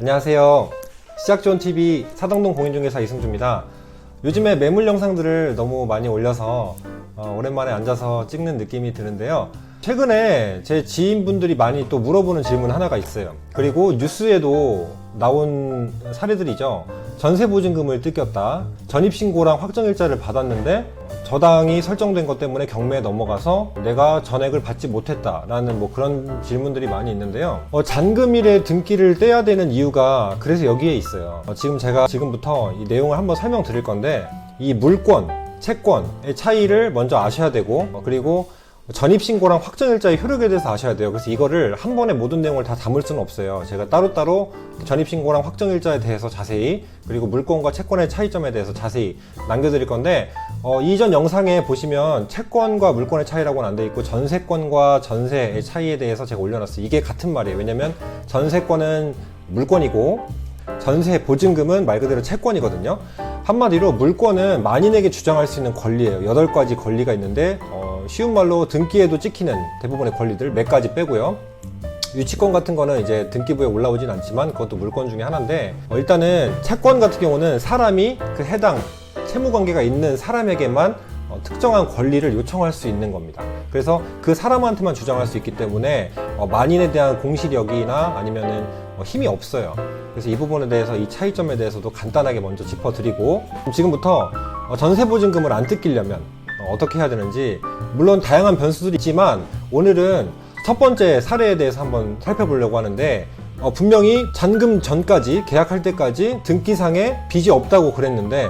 안녕하세요. 시작존TV 사당동 공인중개사 이승주입니다. 요즘에 매물 영상들을 너무 많이 올려서 오랜만에 앉아서 찍는 느낌이 드는데요. 최근에 제 지인분들이 많이 또 물어보는 질문 하나가 있어요. 그리고 뉴스에도 나온 사례들이죠. 전세보증금을 뜯겼다, 전입신고랑 확정일자를 받았는데 저당이 설정된 것 때문에 경매에 넘어가서 내가 전액을 받지 못했다라는 그런 질문들이 많이 있는데요. 잔금일에 등기를 떼야 되는 이유가 그래서 여기에 있어요. 지금 제가 지금부터 이 내용을 한번 설명드릴 건데, 이 물권, 채권의 차이를 먼저 아셔야 되고, 그리고 전입신고랑 확정일자의 효력에 대해서 아셔야 돼요. 그래서 이거를 한 번에 모든 내용을 다 담을 수는 없어요. 제가 따로따로 전입신고랑 확정일자에 대해서 자세히, 그리고 물권과 채권의 차이점에 대해서 자세히 남겨드릴 건데, 이전 영상에 보시면 채권과 물권의 차이라고는 안 돼 있고 전세권과 전세의 차이에 대해서 제가 올려놨어요. 이게 같은 말이에요. 왜냐면 전세권은 물권이고 전세 보증금은 말 그대로 채권이거든요. 한마디로 물권은 만인에게 주장할 수 있는 권리예요. 8가지 권리가 있는데 쉬운 말로 등기에도 찍히는 대부분의 권리들 몇 가지 빼고요. 유치권 같은 거는 이제 등기부에 올라오진 않지만 그것도 물권 중에 하나인데, 일단은 채권 같은 경우는 사람이 그 해당 채무관계가 있는 사람에게만 특정한 권리를 요청할 수 있는 겁니다. 그래서 그 사람한테만 주장할 수 있기 때문에 만인에 대한 공시력이나 아니면은 힘이 없어요. 그래서 이 부분에 대해서, 이 차이점에 대해서도 간단하게 먼저 짚어드리고, 지금부터 전세보증금을 안 뜯기려면 어떻게 해야 되는지, 물론 다양한 변수들이 있지만 오늘은 첫 번째 사례에 대해서 한번 살펴보려고 하는데, 분명히 잔금 전까지, 계약할 때까지 등기상에 빚이 없다고 그랬는데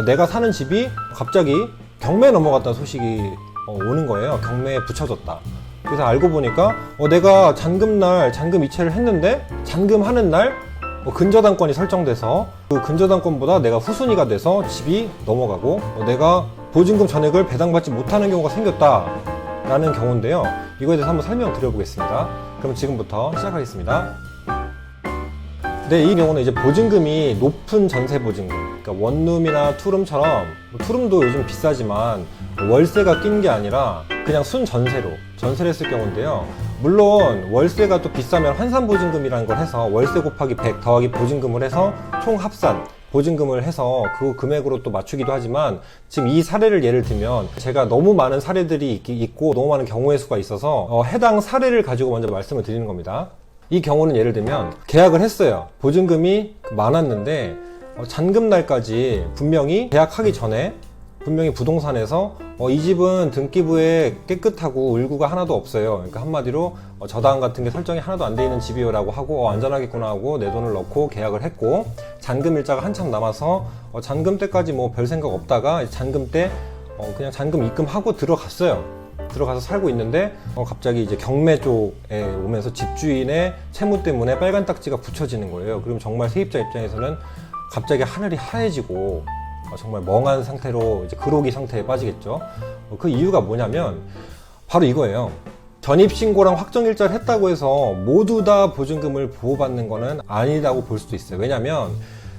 내가 사는 집이 갑자기 경매에 넘어갔다는 소식이 오는 거예요. 경매에 붙여졌다. 그래서 알고 보니까 내가 잔금날 잔금 이체를 했는데 잔금하는 날 근저당권이 설정돼서 그 근저당권보다 내가 후순위가 돼서 집이 넘어가고 내가 보증금 전액을 배당받지 못하는 경우가 생겼다라는 경우인데요. 이거에 대해서 한번 설명드려보겠습니다. 그럼 지금부터 시작하겠습니다. 네, 이 경우는 이제 보증금이 높은 전세보증금, 그러니까 원룸이나 투룸처럼, 투룸도 요즘 비싸지만 월세가 낀 게 아니라 그냥 순전세로 전세를 했을 경우인데요. 물론 월세가 또 비싸면 환산보증금이라는 걸 해서 월세 곱하기 100 더하기 보증금을 해서 총 합산 보증금을 해서 그 금액으로 또 맞추기도 하지만, 지금 이 사례를 예를 들면 제가 너무 많은 사례들이 있고 너무 많은 경우의 수가 있어서 해당 사례를 가지고 먼저 말씀을 드리는 겁니다. 이 경우는 예를 들면 계약을 했어요. 보증금이 많았는데 잔금날까지 분명히 계약하기 전에 분명히 부동산에서 이 집은 등기부에 깨끗하고 울구가 하나도 없어요. 그러니까 한마디로 저당 같은 게 설정이 하나도 안 돼 있는 집이요 라고 하고 안전하겠구나 하고 내 돈을 넣고 계약을 했고, 잔금 일자가 한참 남아서 잔금 때까지 별 생각 없다가 잔금 때 그냥 잔금 입금하고 들어가서 살고 있는데 갑자기 이제 경매 쪽에 오면서 집주인의 채무 때문에 빨간 딱지가 붙여지는 거예요. 그럼 정말 세입자 입장에서는 갑자기 하늘이 하얘지고 정말 멍한 상태로 이제 그로기 상태에 빠지겠죠. 그 이유가 뭐냐면 바로 이거예요. 전입신고랑 확정일자를 했다고 해서 모두 다 보증금을 보호받는 거는 아니라고 볼 수도 있어요. 왜냐면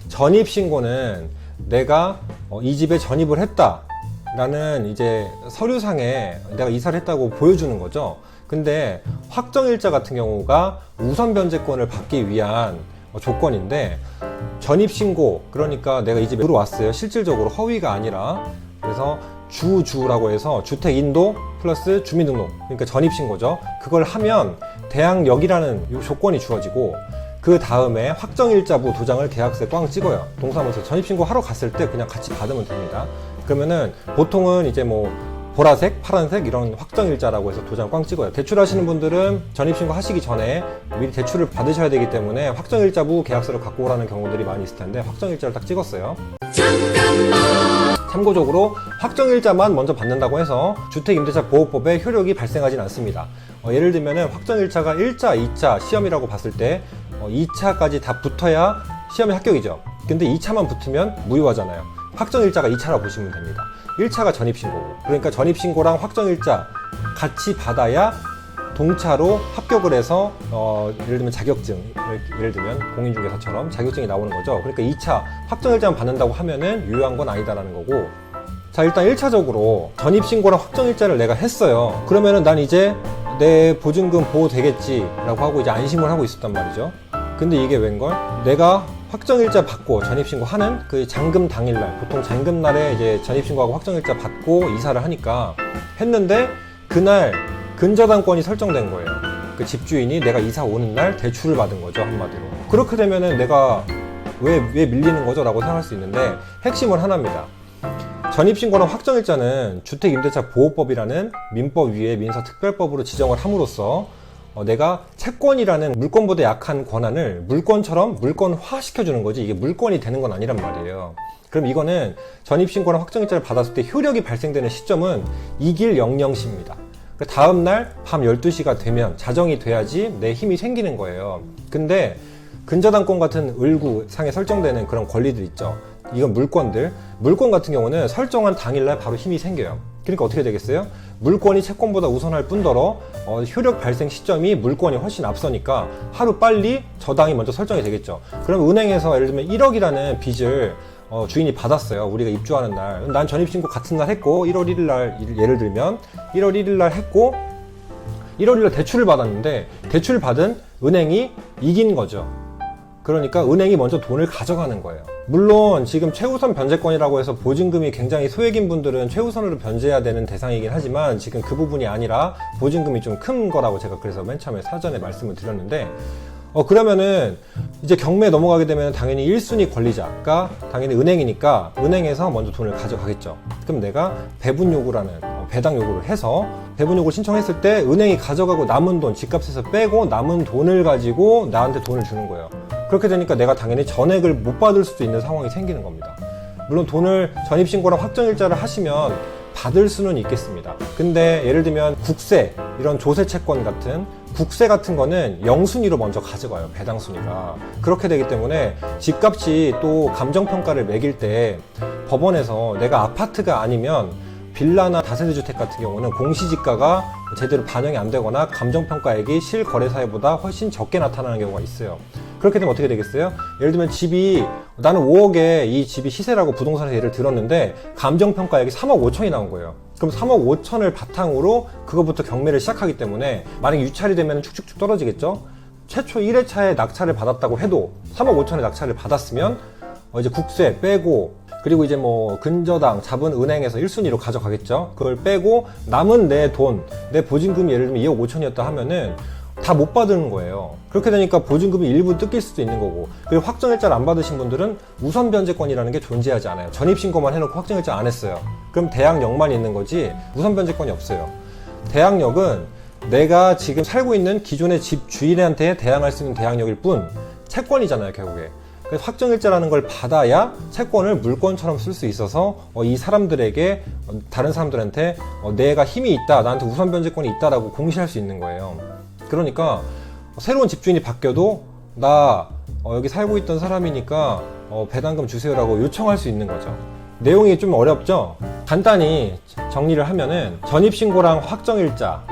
전입신고는 내가 이 집에 전입을 했다 라는 이제 서류상에 내가 이사를 했다고 보여주는 거죠. 근데 확정일자 같은 경우가 우선 변제권을 받기 위한 조건인데, 전입신고, 그러니까 내가 이 집에 들어왔어요. 실질적으로 허위가 아니라. 그래서 주라고 해서 주택인도 플러스 주민등록, 그러니까 전입신고죠. 그걸 하면 대항력이라는 요 조건이 주어지고, 그 다음에 확정일자부 도장을 계약서에 꽝 찍어요. 동사무소 전입신고 하러 갔을 때 그냥 같이 받으면 됩니다. 그러면은 보통은 이제 보라색, 파란색 이런 확정일자라고 해서 도장 꽝 찍어요. 대출하시는 분들은 전입신고 하시기 전에 미리 대출을 받으셔야 되기 때문에 확정일자부 계약서를 갖고 오라는 경우들이 많이 있을 텐데 확정일자를 딱 찍었어요. 참고적으로 확정일자만 먼저 받는다고 해서 주택임대차보호법에 효력이 발생하진 않습니다. 예를 들면 확정일자가 1차, 2차 시험이라고 봤을 때 2차까지 다 붙어야 시험에 합격이죠. 근데 2차만 붙으면 무효하잖아요. 확정일자가 2차라고 보시면 됩니다. 1차가 전입신고고, 그러니까 전입신고랑 확정일자 같이 받아야 동차로 합격을 해서 예를 들면 자격증, 예를 들면 공인중개사처럼 자격증이 나오는 거죠. 그러니까 2차 확정일자만 받는다고 하면은 유효한 건 아니다라는 거고, 자, 일단 1차적으로 전입신고랑 확정일자를 내가 했어요. 그러면은 난 이제 내 보증금 보호되겠지 라고 하고 이제 안심을 하고 있었단 말이죠. 근데 이게 웬걸? 내가 확정일자 받고 전입신고하는 그 잔금 당일날, 보통 잔금날에 이제 전입신고하고 확정일자 받고 이사를 하니까 했는데 그날 근저당권이 설정된 거예요. 그 집주인이 내가 이사 오는 날 대출을 받은 거죠, 한마디로. 그렇게 되면은 내가 왜 밀리는 거죠? 라고 생각할 수 있는데 핵심은 하나입니다. 전입신고랑 확정일자는 주택임대차보호법이라는 민법 위에 민사특별법으로 지정을 함으로써 내가 채권이라는 물권보다 약한 권한을 물권처럼 물권화 시켜주는 거지, 이게 물권이 되는 건 아니란 말이에요. 그럼 이거는 전입신고랑 확정일자를 받았을 때 효력이 발생되는 시점은 이길 00시입니다. 그 다음날 밤 12시가 되면 자정이 돼야지 내 힘이 생기는 거예요. 근데 근저당권 같은 을구상에 설정되는 그런 권리들 있죠. 이건 물권들. 물권 같은 경우는 설정한 당일날 바로 힘이 생겨요. 그러니까 어떻게 되겠어요? 물권이 채권보다 우선할 뿐더러 효력 발생 시점이 물권이 훨씬 앞서니까 하루 빨리 저당이 먼저 설정이 되겠죠. 그럼 은행에서 예를 들면 1억이라는 빚을 주인이 받았어요. 우리가 입주하는 날. 난 전입신고 같은 날 했고 1월 1일 날 예를 들면 1월 1일 날 했고 1월 1일 날 대출을 받았는데 대출 받은 은행이 이긴 거죠. 그러니까 은행이 먼저 돈을 가져가는 거예요. 물론 지금 최우선 변제권이라고 해서 보증금이 굉장히 소액인 분들은 최우선으로 변제해야 되는 대상이긴 하지만 지금 그 부분이 아니라 보증금이 좀 큰 거라고 제가 그래서 맨 처음에 사전에 말씀을 드렸는데 그러면은 이제 경매에 넘어가게 되면 당연히 1순위 권리자가 당연히 은행이니까 은행에서 먼저 돈을 가져가겠죠. 그럼 내가 배분 요구라는 배당 요구를 해서 배분 요구를 신청했을 때 은행이 가져가고 남은 돈, 집값에서 빼고 남은 돈을 가지고 나한테 돈을 주는 거예요. 그렇게 되니까 내가 당연히 전액을 못 받을 수도 있는 상황이 생기는 겁니다. 물론 돈을 전입신고랑 확정일자를 하시면 받을 수는 있겠습니다. 근데 예를 들면 국세, 이런 조세채권 같은 국세 같은 거는 0순위로 먼저 가져가요, 배당 순위가. 그렇게 되기 때문에 집값이 또 감정평가를 매길 때 법원에서 내가 아파트가 아니면 빌라나 다세대 주택 같은 경우는 공시지가가 제대로 반영이 안 되거나 감정평가액이 실거래사회보다 훨씬 적게 나타나는 경우가 있어요. 그렇게 되면 어떻게 되겠어요? 예를 들면 집이 나는 5억에 이 집이 시세라고 부동산에서 예를 들었는데 감정평가액이 3억 5천이 나온 거예요. 그럼 3억 5천을 바탕으로 그거부터 경매를 시작하기 때문에 만약에 유찰이 되면 축축축 떨어지겠죠? 최초 1회차에 낙찰을 받았다고 해도 3억 5천의 낙찰을 받았으면 이제 국세 빼고 그리고 이제 뭐 근저당 잡은 은행에서 1순위로 가져가겠죠? 그걸 빼고 남은 내 돈, 내 보증금이 예를 들면 2억 5천이었다 하면은 다 못 받는 거예요. 그렇게 되니까 보증금이 일부 뜯길 수도 있는 거고, 그리고 확정일자를 안 받으신 분들은 우선 변제권이라는 게 존재하지 않아요. 전입신고만 해놓고 확정일자 안 했어요. 그럼 대항력만 있는 거지 우선 변제권이 없어요. 대항력은 내가 지금 살고 있는 기존의 집 주인한테 대항할 수 있는 대항력일 뿐 채권이잖아요, 결국에. 그래서 확정일자라는 걸 받아야 채권을 물권처럼 쓸 수 있어서 이 사람들에게 다른 사람들한테 내가 힘이 있다, 나한테 우선 변제권이 있다라고 공시할 수 있는 거예요. 그러니까 새로운 집주인이 바뀌어도 나 여기 살고 있던 사람이니까 배당금 주세요라고 요청할 수 있는 거죠. 내용이 좀 어렵죠? 간단히 정리를 하면은 전입신고랑 확정일자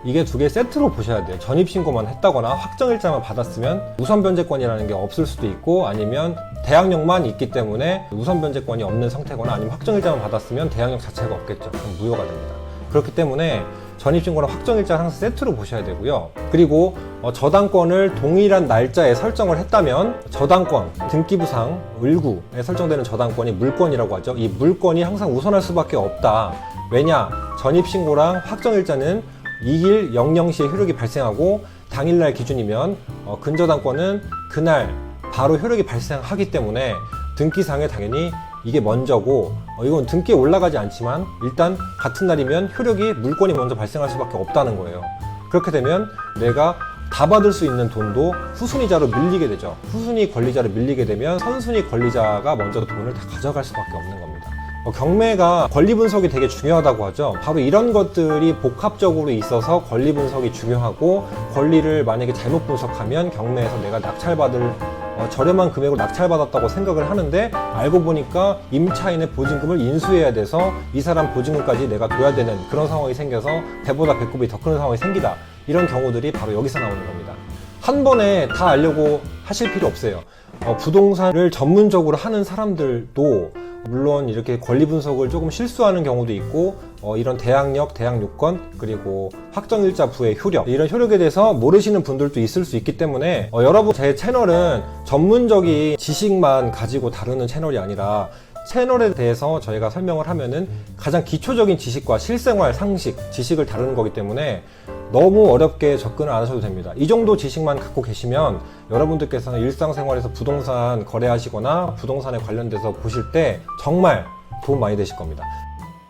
이게 두 개 세트로 보셔야 돼요. 전입신고만 했다거나 확정일자만 받았으면 우선변제권이라는 게 없을 수도 있고, 아니면 대항력만 있기 때문에 우선변제권이 없는 상태거나, 아니면 확정일자만 받았으면 대항력 자체가 없겠죠. 그럼 무효가 됩니다. 그렇기 때문에 전입신고랑 확정일자를 항상 세트로 보셔야 되고요. 그리고 저당권을 동일한 날짜에 설정을 했다면 저당권, 등기부상 을구에 설정되는 저당권이 물권이라고 하죠. 이 물권이 항상 우선할 수밖에 없다. 왜냐? 전입신고랑 확정일자는 2일 00시에 효력이 발생하고 당일날 기준이면 근저당권은 그날 바로 효력이 발생하기 때문에 등기상에 당연히 이게 먼저고, 이건 등기에 올라가지 않지만 일단 같은 날이면 효력이 물권이 먼저 발생할 수밖에 없다는 거예요. 그렇게 되면 내가 다 받을 수 있는 돈도 후순위자로 밀리게 되죠. 후순위 권리자로 밀리게 되면 선순위 권리자가 먼저 돈을 다 가져갈 수밖에 없는 겁니다. 경매가 권리 분석이 되게 중요하다고 하죠. 바로 이런 것들이 복합적으로 있어서 권리 분석이 중요하고, 권리를 만약에 잘못 분석하면 경매에서 내가 낙찰받을 저렴한 금액으로 낙찰받았다고 생각을 하는데 알고 보니까 임차인의 보증금을 인수해야 돼서 이 사람 보증금까지 내가 둬야 되는 그런 상황이 생겨서 배보다 배꼽이 더 큰 상황이 생기다. 이런 경우들이 바로 여기서 나오는 겁니다. 한 번에 다 알려고 하실 필요 없어요. 부동산을 전문적으로 하는 사람들도 물론 이렇게 권리 분석을 조금 실수하는 경우도 있고 이런 대항력, 대항요건, 그리고 확정일자 부의 효력, 이런 효력에 대해서 모르시는 분들도 있을 수 있기 때문에 여러분, 제 채널은 전문적인 지식만 가지고 다루는 채널이 아니라 채널에 대해서 저희가 설명을 하면은 가장 기초적인 지식과 실생활 상식, 지식을 다루는 거기 때문에 너무 어렵게 접근을 안 하셔도 됩니다. 이 정도 지식만 갖고 계시면 여러분들께서는 일상생활에서 부동산 거래하시거나 부동산에 관련돼서 보실 때 정말 도움 많이 되실 겁니다.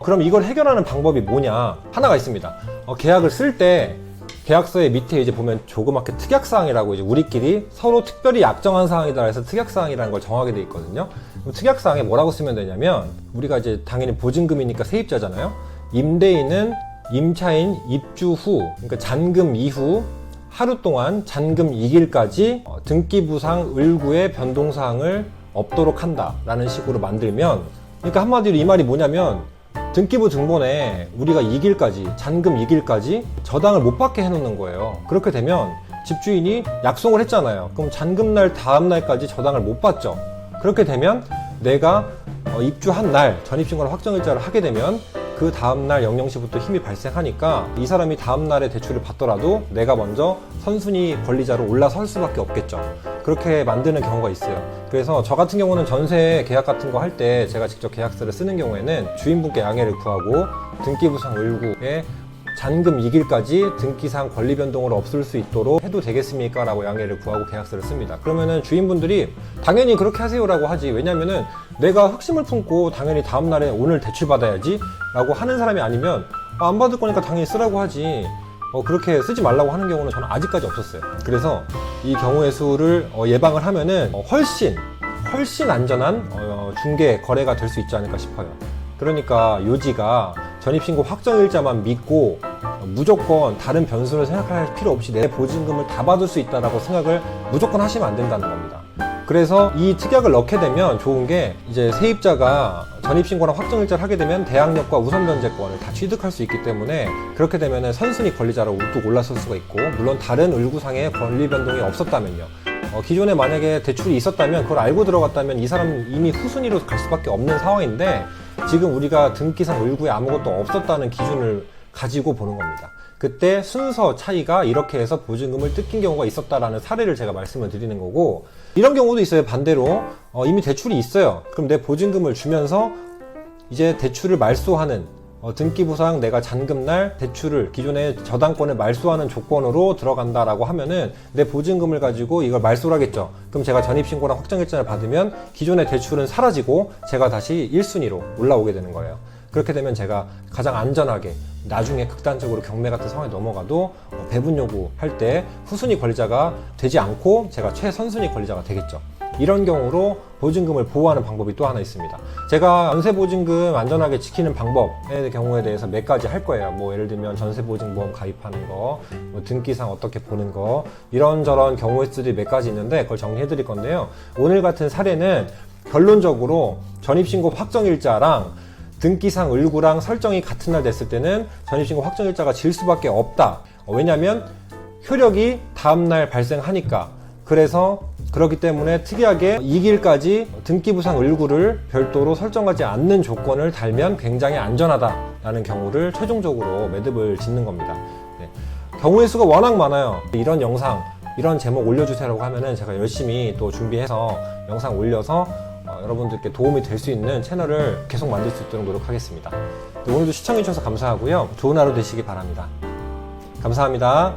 그럼 이걸 해결하는 방법이 뭐냐? 하나가 있습니다. 계약을 쓸 때 계약서의 밑에 이제 보면 조그맣게 특약사항이라고 이제 우리끼리 서로 특별히 약정한 사항이다 해서 특약사항이라는 걸 정하게 돼 있거든요. 특약사항에 뭐라고 쓰면 되냐면, 우리가 이제 당연히 보증금이니까 세입자잖아요. 임대인은 임차인 입주 후, 그러니까 잔금 이후 하루 동안 잔금 2일까지 등기부상 을구의 변동사항을 없도록 한다라는 식으로 만들면, 그러니까 한마디로 이 말이 뭐냐면 등기부 등본에 우리가 2일까지, 잔금 2일까지 저당을 못 받게 해놓는 거예요. 그렇게 되면 집주인이 약속을 했잖아요. 그럼 잔금날 다음 날까지 저당을 못 받죠. 그렇게 되면 내가 입주한 날 전입신고나 확정일자를 하게 되면 그 다음날 00시부터 힘이 발생하니까 이 사람이 다음날에 대출을 받더라도 내가 먼저 선순위 권리자로 올라설 수밖에 없겠죠. 그렇게 만드는 경우가 있어요. 그래서 저 같은 경우는 전세 계약 같은 거 할 때 제가 직접 계약서를 쓰는 경우에는 주인분께 양해를 구하고 등기부상 을구에 잔금 2일까지 등기상 권리 변동을 없앨 수 있도록 해도 되겠습니까? 라고 양해를 구하고 계약서를 씁니다. 그러면은 주인분들이 당연히 그렇게 하세요라고 하지. 왜냐면은 내가 확신을 품고 당연히 다음날에 오늘 대출 받아야지 라고 하는 사람이 아니면 안 받을 거니까 당연히 쓰라고 하지. 그렇게 쓰지 말라고 하는 경우는 저는 아직까지 없었어요. 그래서 이 경우의 수를 예방을 하면은 훨씬 안전한 중개 거래가 될 수 있지 않을까 싶어요. 그러니까 요지가 전입신고 확정일자만 믿고 무조건 다른 변수를 생각할 필요 없이 내 보증금을 다 받을 수 있다라고 생각을 무조건 하시면 안 된다는 겁니다. 그래서 이 특약을 넣게 되면 좋은 게, 이제 세입자가 전입신고랑 확정일자를 하게 되면 대항력과 우선변제권을 다 취득할 수 있기 때문에, 그렇게 되면 선순위 권리자로 우뚝 올라설 수가 있고, 물론 다른 을구상의 권리 변동이 없었다면요. 기존에 만약에 대출이 있었다면 그걸 알고 들어갔다면 이 사람은 이미 후순위로 갈 수밖에 없는 상황인데, 지금 우리가 등기상 을구에 아무것도 없었다는 기준을 가지고 보는 겁니다. 그때 순서 차이가 이렇게 해서 보증금을 뜯긴 경우가 있었다라는 사례를 제가 말씀을 드리는 거고, 이런 경우도 있어요. 반대로 이미 대출이 있어요. 그럼 내 보증금을 주면서 이제 대출을 말소하는, 등기부상 내가 잔금날 대출을, 기존의 저당권을 말소하는 조건으로 들어간다라고 하면은 내 보증금을 가지고 이걸 말소를 하겠죠. 그럼 제가 전입신고랑 확정일자를 받으면 기존의 대출은 사라지고 제가 다시 1순위로 올라오게 되는 거예요. 그렇게 되면 제가 가장 안전하게 나중에 극단적으로 경매 같은 상황에 넘어가도 배분 요구할 때 후순위 권리자가 되지 않고 제가 최선순위 권리자가 되겠죠. 이런 경우로 보증금을 보호하는 방법이 또 하나 있습니다. 제가 전세보증금 안전하게 지키는 방법의 경우에 대해서 몇 가지 할 거예요. 뭐 예를 들면 전세보증보험 가입하는 거, 뭐 등기상 어떻게 보는 거, 이런저런 경우의 수들이 몇 가지 있는데 그걸 정리해 드릴 건데요. 오늘 같은 사례는 결론적으로 전입신고 확정일자랑 등기상 을구랑 설정이 같은 날 됐을 때는 전입신고 확정일자가 질 수밖에 없다. 왜냐면 효력이 다음날 발생하니까. 그래서 그렇기 때문에 특이하게 2일까지 등기부상 을구를 별도로 설정하지 않는 조건을 달면 굉장히 안전하다라는 경우를 최종적으로 매듭을 짓는 겁니다. 네. 경우의 수가 워낙 많아요. 이런 영상, 이런 제목 올려주세요라고 하면은 제가 열심히 또 준비해서 영상 올려서 여러분들께 도움이 될 수 있는 채널을 계속 만들 수 있도록 노력하겠습니다. 오늘도 시청해주셔서 감사하고요. 좋은 하루 되시기 바랍니다. 감사합니다.